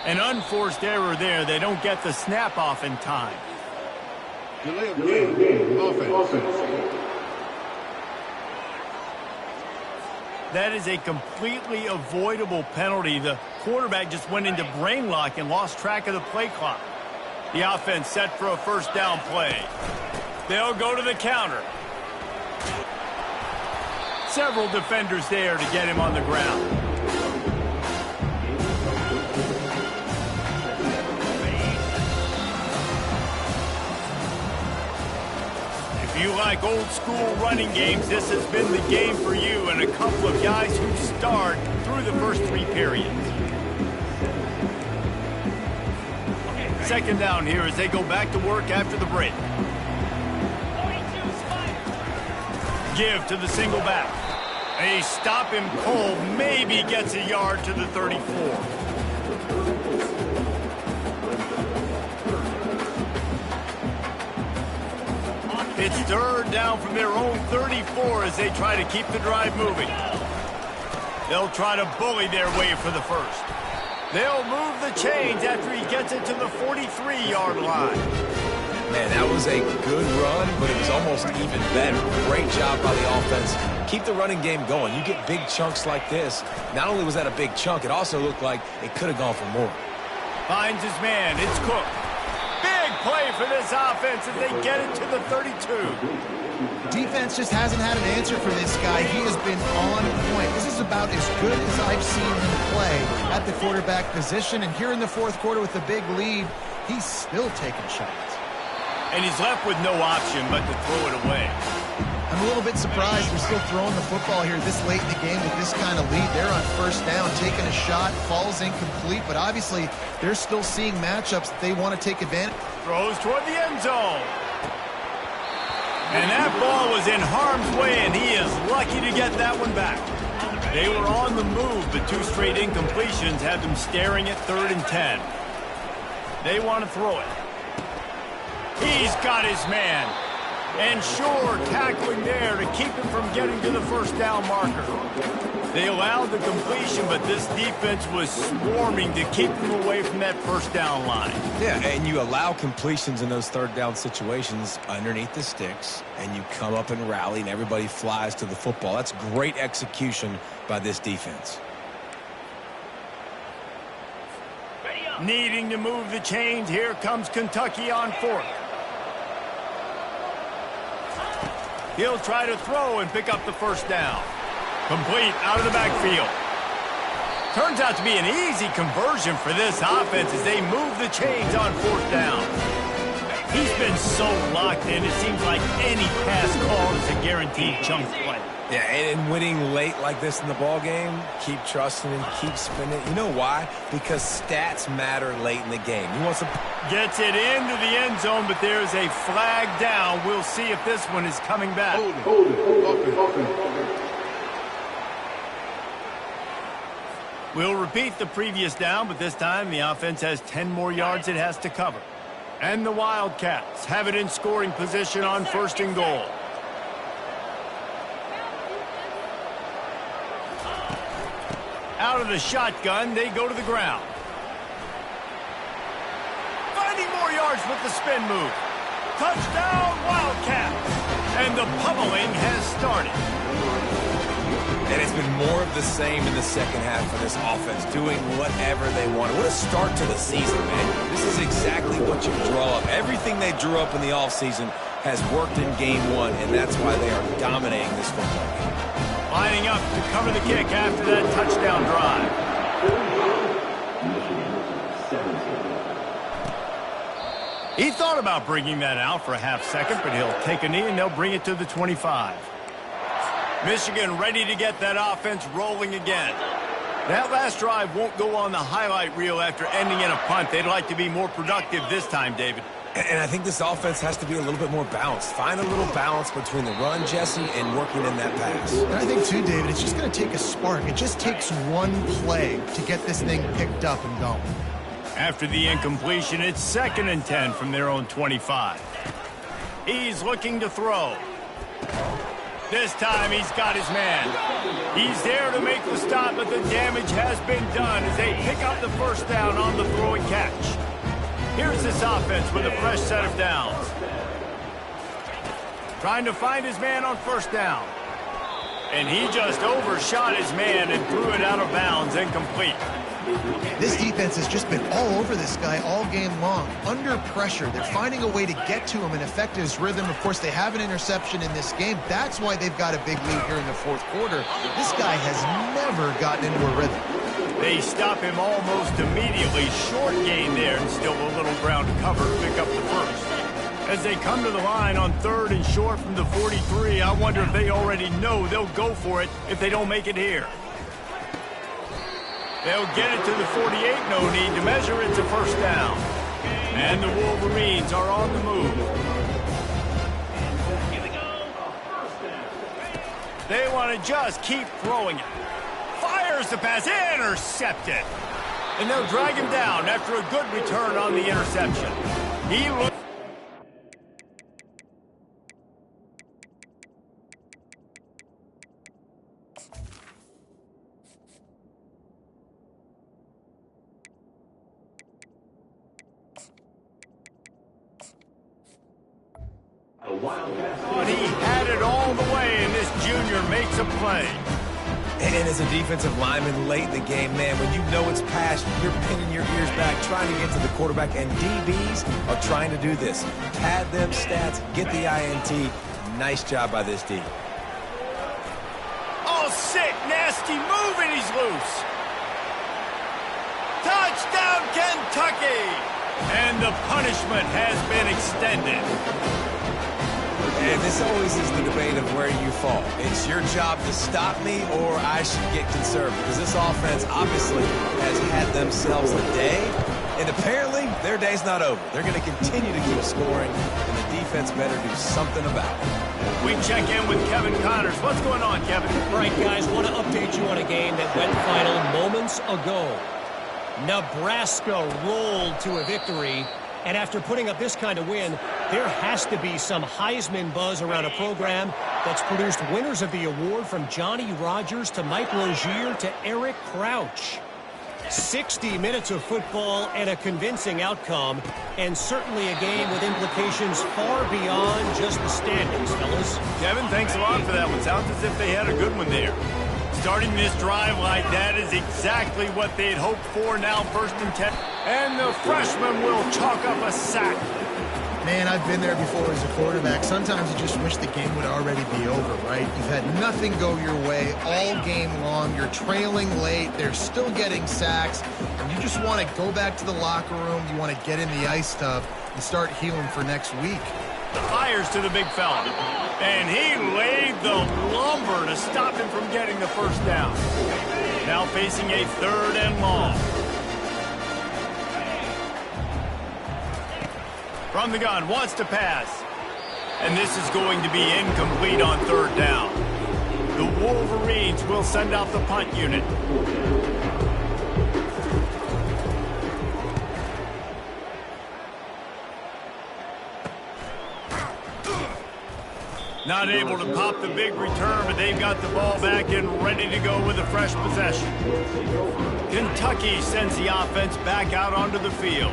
An unforced error there. They don't get the snap off in time. Delay of game. Offense. That is a completely avoidable penalty. The quarterback just went into brain lock and lost track of the play clock. The offense set for a first down play. They'll go to the counter. Several defenders there to get him on the ground. If you like old school running games, this has been the game for you, and a couple of guys who start through the first 3 periods. Second down here as they go back to work after the break. Give to the single back. They stop him cold, maybe gets a yard to the 34. It's third down from their own 34 as they try to keep the drive moving. They'll try to bully their way for the first. They'll move the chains after he gets it to the 43-yard line. Man, that was a good run, but it was almost even better. Great job by the offense. Keep the running game going. You get big chunks like this. Not only was that a big chunk, it also looked like it could have gone for more. Finds his man. It's Cook. Big play for this offense as they get it to the 32. Defense just hasn't had an answer for this guy. He has been on point. This is about as good as I've seen him play at the quarterback position. And here in the fourth quarter with a big lead, he's still taking shots. And he's left with no option but to throw it away. I'm a little bit surprised they're still throwing the football here this late in the game with this kind of lead. They're on first down, taking a shot, falls incomplete, but obviously they're still seeing matchups that they want to take advantage. Throws toward the end zone. And that ball was in harm's way, and he is lucky to get that one back. They were on the move, but 2 straight incompletions had them staring at 3rd and 10. They want to throw it. He's got his man. And sure, tackling there to keep him from getting to the first down marker. They allowed the completion, but this defense was swarming to keep them away from that first down line. Yeah, and you allow completions in those third down situations underneath the sticks, and you come up and rally, and everybody flies to the football. That's great execution by this defense. Needing to move the chains, here comes Kentucky on 4th. He'll try to throw and pick up the first down. Complete out of the backfield. Turns out to be an easy conversion for this offense as they move the chains on fourth down. He's been so locked in, it seems like any pass call is a guaranteed chunk play. Yeah, and winning late like this in the ball game, keep trusting and keep spinning. You know why? Because stats matter late in the game. You want some... Gets it into the end zone, but there's a flag down. We'll see if this one is coming back. Hold it. We'll repeat the previous down, but this time the offense has 10 more yards it has to cover. And the Wildcats have it in scoring position on first and goal. Out of the shotgun, they go to the ground. Finding more yards with the spin move. Touchdown, Wildcats! And the pummeling has started. And it's been more of the same in the second half for this offense, doing whatever they want. What a start to the season, man. This is exactly what you draw up. Everything they drew up in the offseason has worked in game one, and that's why they are dominating this football game. Lining up to cover the kick after that touchdown drive. He thought about bringing that out for a half second, but he'll take a knee and they'll bring it to the 25. Michigan ready to get that offense rolling again. That last drive won't go on the highlight reel after ending in a punt. They'd like to be more productive this time, David. And I think this offense has to be a little bit more balanced. Find a little balance between the run, Jesse, and working in that pass. And I think, too, David, it's just going to take a spark. It just takes one play to get this thing picked up and going. After the incompletion, it's 2nd and 10 from their own 25. He's looking to throw. This time he's got his man. He's there to make the stop, but the damage has been done as they pick up the first down on the throw and catch. Here's this offense with a fresh set of downs. Trying to find his man on first down. And he just overshot his man and threw it out of bounds, incomplete. This defense has just been all over this guy all game long. Under pressure, they're finding a way to get to him and affect his rhythm. Of course, they have an interception in this game. That's why they've got a big lead here in the fourth quarter. This guy has never gotten into a rhythm. They stop him almost immediately. Short gain there and still a little ground to cover to pick up the first. As they come to the line on 3rd and short from the 43, I wonder if they already know they'll go for it if they don't make it here. They'll get it to the 48, no need to measure. It's a first down. And the Wolverines are on the move. They want to just keep throwing it. Fires the pass, intercepted. And they'll drag him down after a good return on the interception. He looks... But he had it all the way, and this junior makes a play. And as a defensive lineman late in the game, man, when you know it's past, you're pinning your ears back, trying to get to the quarterback, and DBs are trying to do this. Pad them stats, get the INT. Nice job by this D. Oh, sick, nasty move, and he's loose. Touchdown, Kentucky! And the punishment has been extended. And this always is the debate of where you fall. It's your job to stop me or I should get conservative. Because this offense obviously has had themselves a day. And apparently their day's not over. They're going to continue to keep scoring. And the defense better do something about it. We check in with Kevin Connors. What's going on, Kevin? All right, guys, want to update you on a game that went final moments ago. Nebraska rolled to a victory. And after putting up this kind of win, there has to be some Heisman buzz around a program that's produced winners of the award from Johnny Rodgers to Mike Rozier to Eric Crouch. 60 minutes of football and a convincing outcome, and certainly a game with implications far beyond just the standings, fellas. Kevin, thanks a lot for that one. Sounds as if they had a good one there. Starting this drive like that is exactly what they'd hoped for. Now 1st and 10. And the freshman will chalk up a sack. Man, I've been there before as a quarterback. Sometimes you just wish the game would already be over, right? You've had nothing go your way all game long. You're trailing late. They're still getting sacks. And you just want to go back to the locker room. You want to get in the ice tub and start healing for next week. Fires to the big fella. And he laid the lumber to stop him from getting the first down. Now facing a 3rd and long. From the gun, wants to pass. And this is going to be incomplete on 3rd down. The Wolverines will send out the punt unit. Not able to pop the big return, but they've got the ball back and ready to go with a fresh possession. Kentucky sends the offense back out onto the field.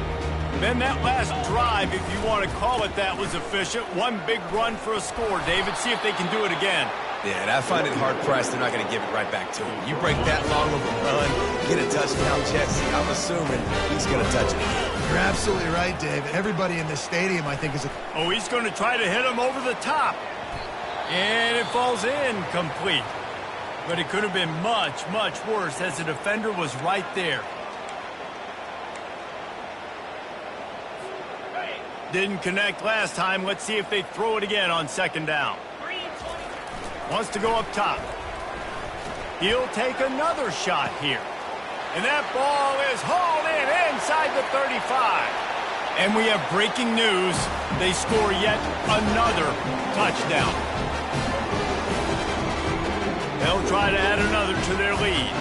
Then that last drive, if you want to call it that, was efficient. One big run for a score, David. See if they can do it again. Yeah, and I find it hard-pressed. They're not going to give it right back to him. You break that long of a run, get a touchdown, Jesse. I'm assuming he's going to touch it. You're absolutely right, Dave. Everybody in this stadium, I think, is a... Oh, he's going to try to hit him over the top. And it falls in complete. But it could have been much, much worse as the defender was right there. Didn't connect last time. Let's see if they throw it again on 2nd down. Wants to go up top. He'll take another shot here. And that ball is hauled in inside the 35. And we have breaking news. They score yet another touchdown. They'll try to add another to their lead.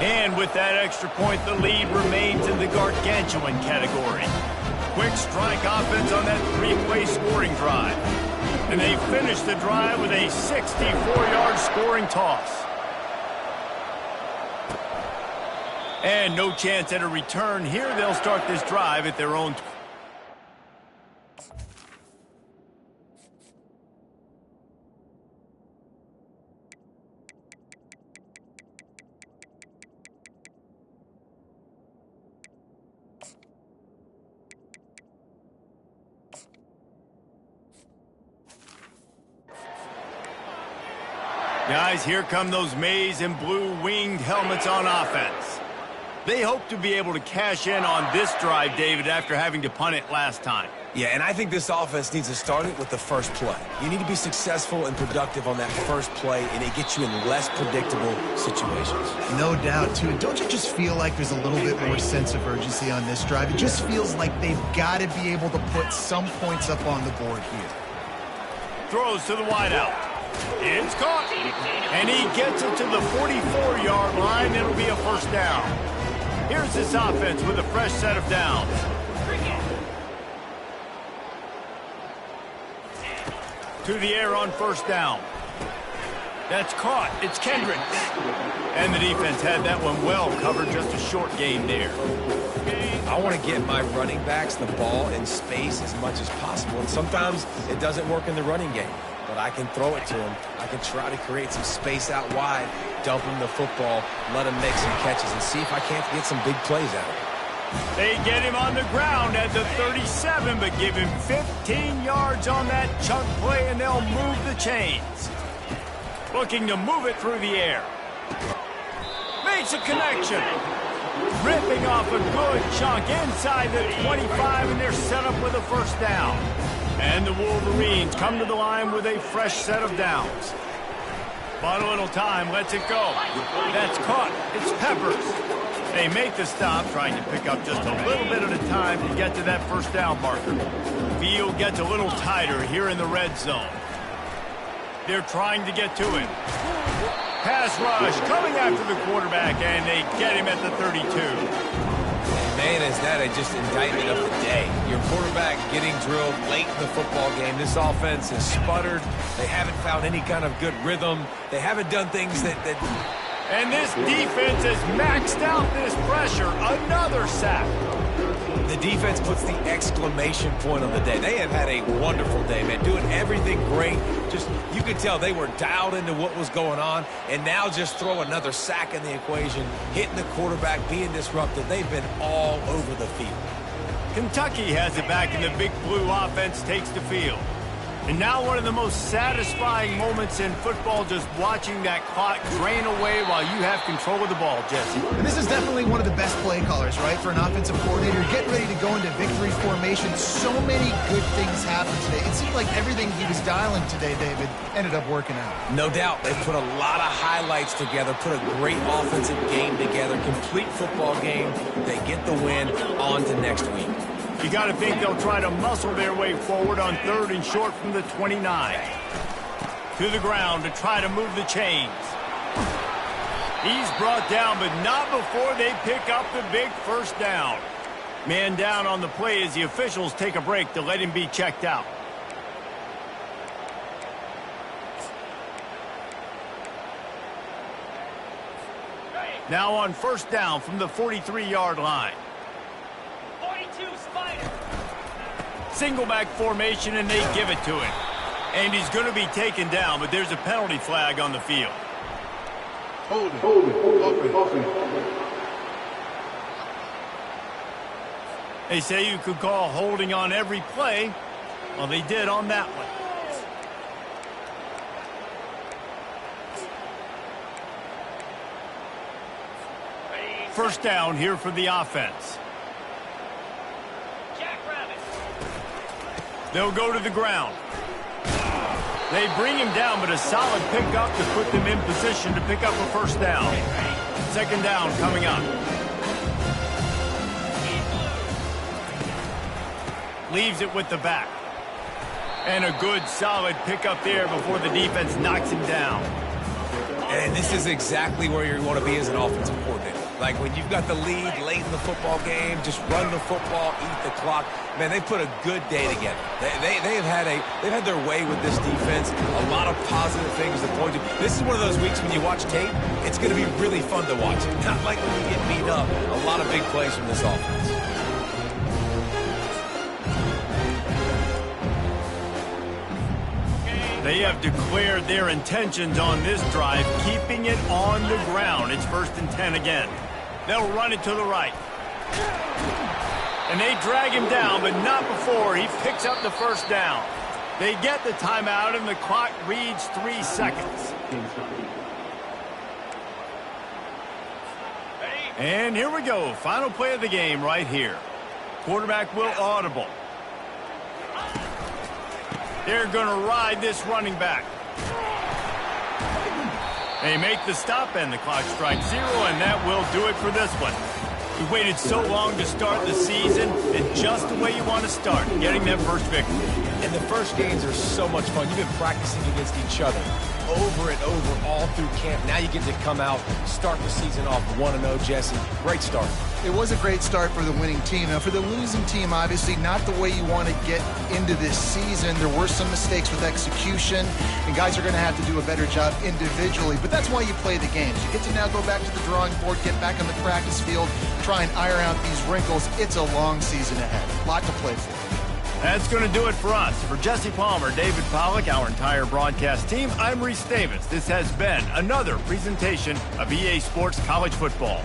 And with that extra point, the lead remains in the gargantuan category. Quick strike offense on that 3-play scoring drive. And they finish the drive with a 64-yard scoring toss. And no chance at a return here. They'll start this drive at their own... Guys, here come those maize and blue winged helmets on offense. They hope to be able to cash in on this drive, David, after having to punt it last time. Yeah, and I think this offense needs to start it with the first play. You need to be successful and productive on that first play, and it gets you in less predictable situations. No doubt, too. And don't you just feel like there's a little bit more sense of urgency on this drive? It just feels like they've got to be able to put some points up on the board here. Throws to the wideout. It's caught. And he gets it to the 44-yard line. It'll be a first down. Here's this offense with a fresh set of downs. To the air on first down. That's caught. It's Kendricks. And the defense had that one well covered. Just a short gain there. I want to get my running backs the ball in space as much as possible. And sometimes it doesn't work in the running game. But I can throw it to him. I can try to create some space out wide, dump him the football, let him make some catches, and see if I can't get some big plays out of him. They get him on the ground at the 37, but give him 15 yards on that chunk play, and they'll move the chains. Looking to move it through the air. Makes a connection. Ripping off a good chunk inside the 25, and they're set up with a first down. And the Wolverines come to the line with a fresh set of downs. But a little time, lets it go. That's caught. It's Peppers. They make the stop, trying to pick up just a little bit at a time to get to that first down marker. Field gets a little tighter here in the red zone. They're trying to get to him. Pass rush coming after the quarterback, and they get him at the 32. Man, is that just indictment of the day. Your quarterback getting drilled late in the football game. This offense has sputtered. They haven't found any kind of good rhythm. They haven't done things that... And this defense has maxed out this pressure. Another sack. The defense puts the exclamation point on the day. They have had a wonderful day, man, doing everything great. Just, you could tell they were dialed into what was going on, and now just throw another sack in the equation, hitting the quarterback, being disrupted. They've been all over the field. Kentucky has it back, and the Big Blue offense takes the field. And now one of the most satisfying moments in football, just watching that clock drain away while you have control of the ball, Jesse. And this is definitely one of the best play callers, right, for an offensive coordinator. Getting ready to go into victory formation. So many good things happened today. It seemed like everything he was dialing today, David, ended up working out. No doubt. They put a lot of highlights together, put a great offensive game together, complete football game. They get the win. On to next week. You got to think they'll try to muscle their way forward on 3rd and short from the 29. To the ground to try to move the chains. He's brought down, but not before they pick up the big first down. Man down on the play as the officials take a break to let him be checked out. Now on 1st down from the 43-yard line. Single back formation, and they give it to him. And he's going to be taken down, but there's a penalty flag on the field. Holding. They say you could call holding on every play. Well, they did on that one. First down here for the offense. They'll go to the ground. They bring him down, but a solid pickup to put them in position to pick up a first down. 2nd down coming up. Leaves it with the back. And a good, solid pickup there before the defense knocks him down. And this is exactly where you want to be as an offensive coordinator. Like when you've got the lead late in the football game, just run the football, eat the clock. Man, they put a good day together. They've had their way with this defense. A lot of positive things to point to. This is one of those weeks when you watch tape, it's going to be really fun to watch. Not like when you get beat up. A lot of big plays from this offense. They have declared their intentions on this drive, keeping it on the ground. It's 1st and 10 again. They'll run it to the right. And they drag him down, but not before he picks up the first down. They get the timeout, and the clock reads 3 seconds. And here we go. Final play of the game right here. Quarterback will audible. They're going to ride this running back. They make the stop, and the clock strikes 0, and that will do it for this one. We waited so long to start the season, and just the way you want to start, getting that first victory. And the first games are so much fun. You've been practicing against each other over and over all through camp. Now you get to come out, start the season off 1-0, Jesse. Great start. It was a great start for the winning team. Now, for the losing team, obviously not the way you want to get into this season. There were some mistakes with execution, and guys are going to have to do a better job individually. But that's why you play the games. You get to now go back to the drawing board, get back on the practice field, try and iron out these wrinkles. It's a long season ahead. A lot to play for. That's going to do it for us. For Jesse Palmer, David Pollack, our entire broadcast team, I'm Reese Davis. This has been another presentation of EA Sports College Football.